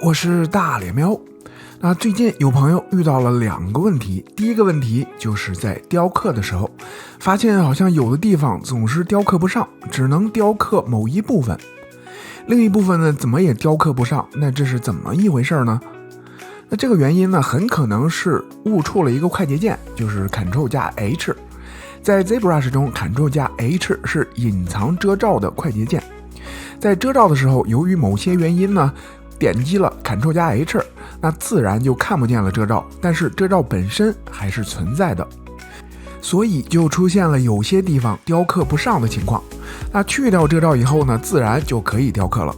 我是大脸喵。那最近有朋友遇到了2个问题，第一个问题就是在雕刻的时候，发现好像有的地方总是雕刻不上，只能雕刻某一部分，另一部分呢怎么也雕刻不上，那这是怎么一回事呢？那这个原因呢，很可能是误触了一个快捷键，就是 Ctrl+H。在 ZBrush 中 Ctrl+H 是隐藏遮罩的快捷键，在遮罩的时候，由于某些原因呢，点击了 Ctrl+H， 那自然就看不见了遮罩，但是遮罩本身还是存在的，所以就出现了有些地方雕刻不上的情况。那去掉遮罩以后呢，自然就可以雕刻了。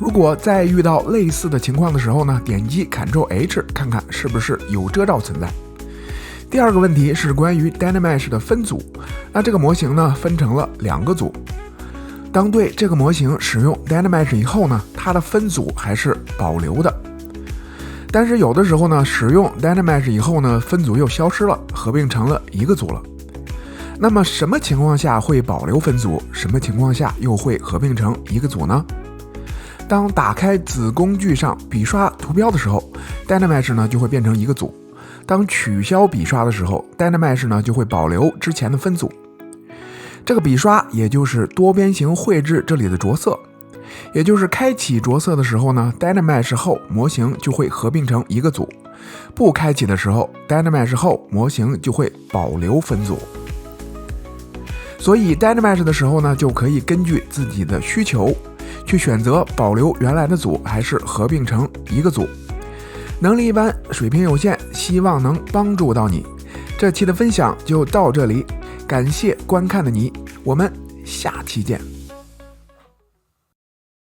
如果在遇到类似的情况的时候呢，点击 Ctrl+H 看看是不是有遮罩存在。第二个问题是关于 Dynamesh 的分组，那这个模型呢分成了2个组。当对这个模型使用 Dynamesh 以后呢，它的分组还是保留的。但是有的时候呢，使用 Dynamesh 以后呢，分组又消失了，合并成了一个组了。那么什么情况下会保留分组？什么情况下又会合并成一个组呢？当打开子工具上笔刷图标的时候， Dynamesh 呢就会变成一个组。当取消笔刷的时候， Dynamesh 呢就会保留之前的分组。这个笔刷也就是多边形绘制这里的着色，也就是开启着色的时候呢， Dynamesh 后模型就会合并成一个组，不开启的时候 Dynamesh 后模型就会保留分组。所以 Dynamesh 的时候呢，就可以根据自己的需求去选择保留原来的组还是合并成一个组。能力一般，水平有限，希望能帮助到你。这期的分享就到这里，感谢观看的你，我们下期见。